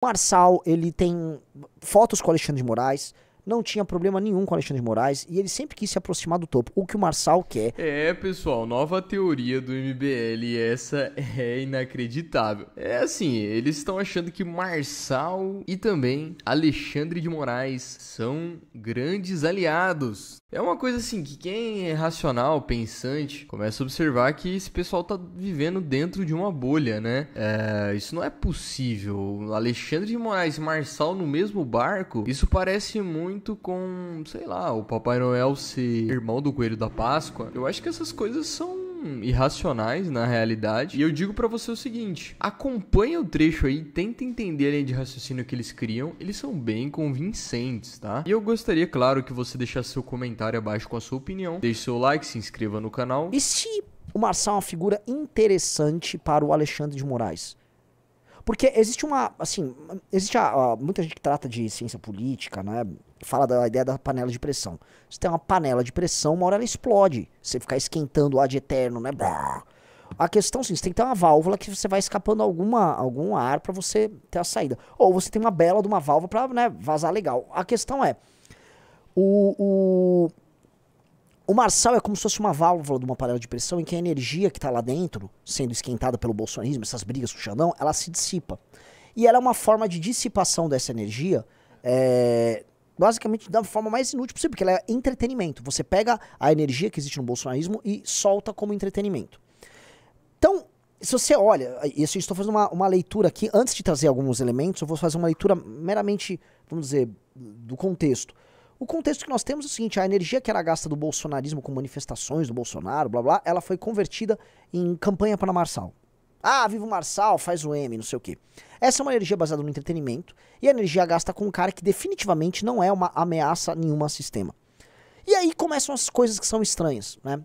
Marçal, ele tem fotos com o Alexandre de Moraes, não tinha problema nenhum com o Alexandre de Moraes, e ele sempre quis se aproximar do topo. O que o Marçal quer... É, pessoal, nova teoria do MBL, essa é inacreditável. É assim, eles estão achando que Marçal e também Alexandre de Moraes são grandes aliados. É uma coisa assim, que quem é racional, pensante, começa a observar que esse pessoal tá vivendo dentro de uma bolha, né? Isso não é possível. Alexandre de Moraes e Marçal no mesmo barco, isso parece muito com, sei lá, o Papai Noel ser irmão do Coelho da Páscoa. Eu acho que essas coisas são irracionais na realidade. E eu digo pra você o seguinte: acompanha o trecho aí, tenta entender a linha de raciocínio que eles criam. Eles são bem convincentes, tá? E eu gostaria, claro, que você deixasse seu comentário abaixo com a sua opinião. Deixe seu like, se inscreva no canal. E se o Marçal é uma figura interessante para o Alexandre de Moraes? Porque existe uma, assim, muita gente que trata de ciência política, né? Fala da ideia da panela de pressão. Você tem uma panela de pressão, uma hora ela explode. Você ficar esquentando ad eterno, né? A questão, sim, você tem que ter uma válvula que você vai escapando algum ar pra você ter a saída. Ou você tem uma bela de uma válvula pra, né, vazar legal. A questão é, o Marçal é como se fosse uma válvula de uma panela de pressão em que a energia que tá lá dentro, sendo esquentada pelo bolsonarismo, essas brigas com o Xandão, ela se dissipa. E ela é uma forma de dissipação dessa energia, basicamente da forma mais inútil possível, porque ela é entretenimento. Você pega a energia que existe no bolsonarismo e solta como entretenimento. Então, se você olha, isso eu estou fazendo uma leitura aqui, antes de trazer alguns elementos, eu vou fazer uma leitura meramente, vamos dizer, do contexto. O contexto que nós temos é o seguinte: a energia que era gasta do bolsonarismo com manifestações do Bolsonaro, blá blá, ela foi convertida em campanha para Marçal. Ah, viva o Marçal, faz o M, não sei o quê. Essa é uma energia baseada no entretenimento, e a energia gasta com um cara que definitivamente não é uma ameaça nenhuma ao sistema. E aí começam as coisas que são estranhas, né?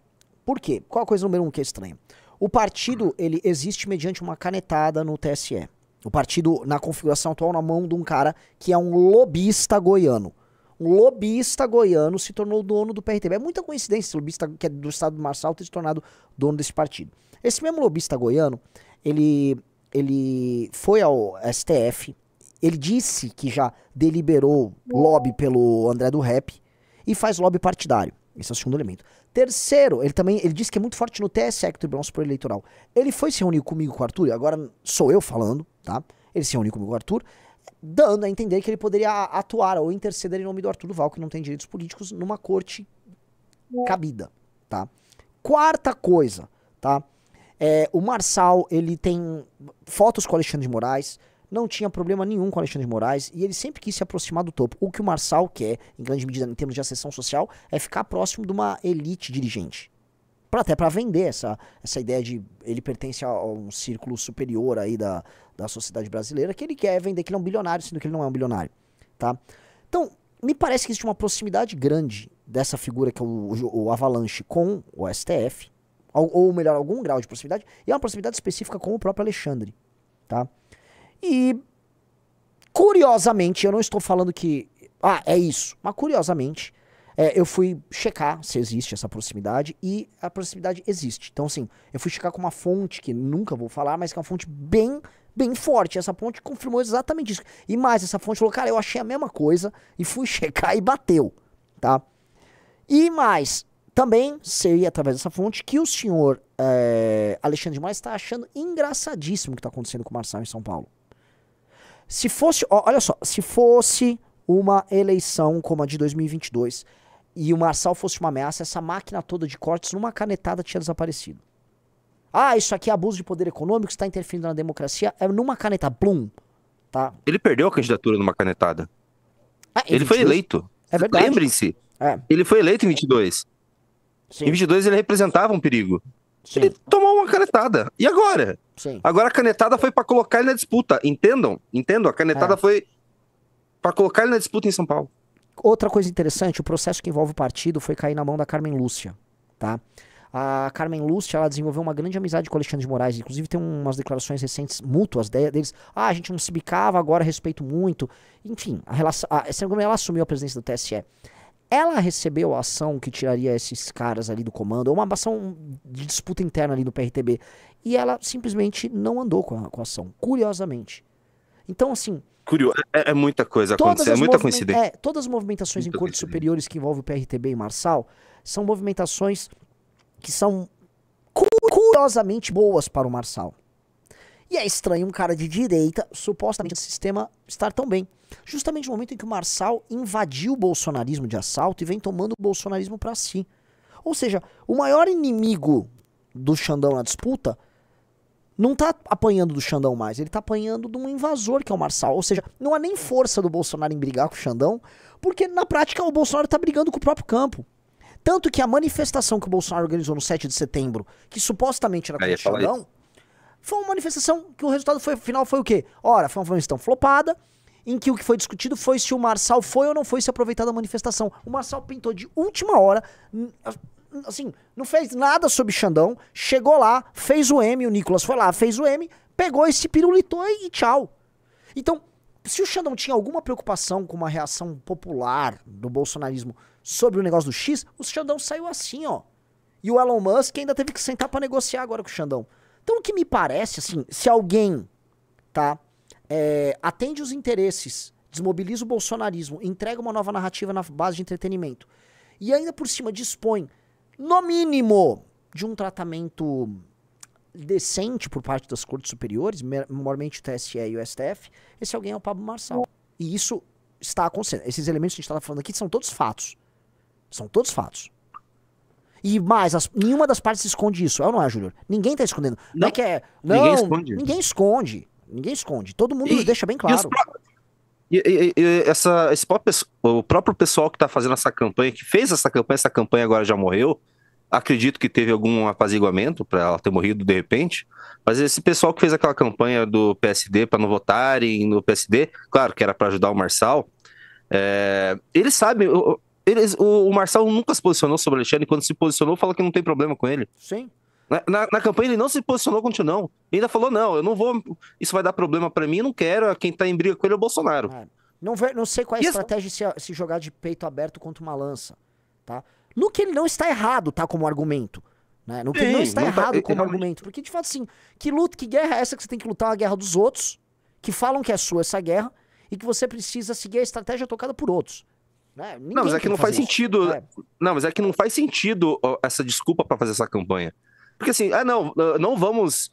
Por quê? Qual a coisa número 1 que é estranha? O partido, ele existe mediante uma canetada no TSE. O partido, na configuração atual, na mão de um cara que é um lobista goiano. Um lobista goiano se tornou dono do PRTB. É muita coincidência esse lobista que é do estado do Marçal ter se tornado dono desse partido. Esse mesmo lobista goiano, ele foi ao STF, ele disse que já deliberou lobby pelo André do Rep e faz lobby partidário. Esse é o segundo elemento. Terceiro, ele disse que é muito forte no TSE, que é o Tribunal Superior Eleitoral. Ele foi se reunir comigo com o Arthur, e agora sou eu falando, tá? Ele se reuniu comigo com o Arthur, dando a entender que ele poderia atuar ou interceder em nome do Arthur Duval, que não tem direitos políticos, numa corte cabida, tá? Quarta coisa, tá? O Marçal, ele tem fotos com o Alexandre de Moraes, não tinha problema nenhum com o Alexandre de Moraes, e ele sempre quis se aproximar do topo. O que o Marçal quer, em grande medida em termos de ascensão social, é ficar próximo de uma elite dirigente. Até para vender essa ideia de ele pertence a um círculo superior aí da sociedade brasileira, que ele quer vender que ele é um bilionário, sendo que ele não é um bilionário, tá? Então, me parece que existe uma proximidade grande dessa figura que é o Avalanche com o STF, ou melhor, algum grau de proximidade, e é uma proximidade específica com o próprio Alexandre, tá? E, curiosamente, eu não estou falando que, é isso, mas curiosamente, eu fui checar se existe essa proximidade, e a proximidade existe. Então, assim, eu fui checar com uma fonte que nunca vou falar, mas que é uma fonte bem forte. Essa fonte confirmou exatamente isso. E mais, essa fonte falou, cara, eu achei a mesma coisa, e fui checar e bateu, tá? E mais, também sei, através dessa fonte, que o senhor Alexandre de Moraes está achando engraçadíssimo o que está acontecendo com o Marçal em São Paulo. Se fosse, olha só, se fosse uma eleição como a de 2022 e o Marçal fosse uma ameaça, essa máquina toda de cortes numa canetada tinha desaparecido. Isso aqui é abuso de poder econômico, está interferindo na democracia, é numa caneta, blum, tá? Ele perdeu a candidatura numa canetada. Ele foi eleito. É verdade. Lembrem-se, ele foi eleito em 22. Sim. Em 22 ele representava um perigo. Sim. Ele tomou uma canetada. E agora? Sim. Agora a canetada foi pra colocar ele na disputa. Entendam? A canetada foi pra colocar ele na disputa em São Paulo. Outra coisa interessante, o processo que envolve o partido foi cair na mão da Carmen Lúcia, tá? A Carmen Lúcia, ela desenvolveu uma grande amizade com o Alexandre de Moraes, inclusive tem umas declarações recentes mútuas deles, a gente não se bicava, agora respeito muito, enfim, ela assumiu a presidência do TSE. Ela recebeu a ação que tiraria esses caras ali do comando, ou uma ação de disputa interna ali do PRTB, e ela simplesmente não andou com a ação, curiosamente. Então, assim, Curioso. É muita coisa acontecendo, é muita coincidência. Todas as movimentações Muita em cortes coincidência. superiores que envolvem o PRTB e Marçal são movimentações que são curiosamente boas para o Marçal. E é estranho um cara de direita, supostamente o sistema, estar tão bem. Justamente no momento em que o Marçal invadiu o bolsonarismo de assalto e vem tomando o bolsonarismo para si. Ou seja, o maior inimigo do Xandão na disputa não tá apanhando do Xandão mais, ele tá apanhando de um invasor que é o Marçal. Ou seja, não há nem força do Bolsonaro em brigar com o Xandão, porque na prática o Bolsonaro tá brigando com o próprio campo. Tanto que a manifestação que o Bolsonaro organizou no 7 de setembro, que supostamente era contra o Xandão, foi uma manifestação que o resultado final foi o quê? Ora, foi uma manifestação flopada, em que o que foi discutido foi se o Marçal foi ou não foi se aproveitar da manifestação. O Marçal pintou de última hora, assim, não fez nada sobre Xandão, chegou lá, fez o M, o Nicolas foi lá, fez o M, pegou esse pirulitou e tchau. Então, se o Xandão tinha alguma preocupação com uma reação popular do bolsonarismo sobre o negócio do X, o Xandão saiu assim, ó. E o Elon Musk ainda teve que sentar pra negociar agora com o Xandão. Então o que me parece, assim, se alguém, tá, atende os interesses, desmobiliza o bolsonarismo, entrega uma nova narrativa na base de entretenimento, e ainda por cima dispõe, no mínimo, de um tratamento decente por parte das cortes superiores, maiormente o TSE e o STF, esse alguém é o Pablo Marçal. E isso está acontecendo. Esses elementos que a gente está falando aqui são todos fatos. São todos fatos. E mais, nenhuma das partes esconde isso. É ou não é, Júnior? Ninguém tá escondendo. Não é que é. Não, ninguém esconde. Ninguém esconde. Ninguém esconde. Todo mundo deixa bem claro. O próprio pessoal que tá fazendo essa campanha, que fez essa campanha agora já morreu. Acredito que teve algum apaziguamento para ela ter morrido de repente. Mas esse pessoal que fez aquela campanha do PSD para não votarem no PSD, claro que era para ajudar o Marçal. Eles sabem. O Marçal nunca se posicionou sobre o Alexandre, e quando se posicionou, falou que não tem problema com ele. Sim. Na campanha ele não se posicionou contra o não. Ele ainda falou, não, eu não vou, isso vai dar problema pra mim, eu não quero, quem tá em briga com ele é o Bolsonaro. Não sei qual é a estratégia se jogar de peito aberto contra uma lança, tá? No que ele não está errado, tá, como argumento. Né? No que ele não está errado como argumento. Porque, de fato, assim, que guerra é essa que você tem que lutar a guerra dos outros, que falam que é sua essa guerra, e que você precisa seguir a estratégia tocada por outros. Né? Não, mas é que não faz sentido. Não, mas é que não faz sentido essa desculpa pra fazer essa campanha. Porque assim, não vamos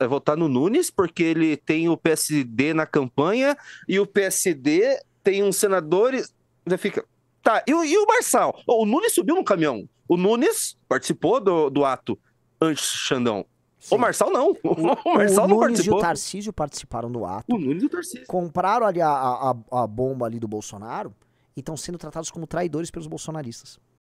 votar no Nunes porque ele tem o PSD na campanha e o PSD tem uns senadores. Já fica. Tá, e o Marçal? O Nunes subiu no caminhão. O Nunes participou do ato anti-Xandão. Sim. O Marçal não. O Marçal não participou. O Nunes e o Tarcísio participaram do ato. O Nunes e o Tarcísio. Compraram ali a bomba ali do Bolsonaro e estão sendo tratados como traidores pelos bolsonaristas.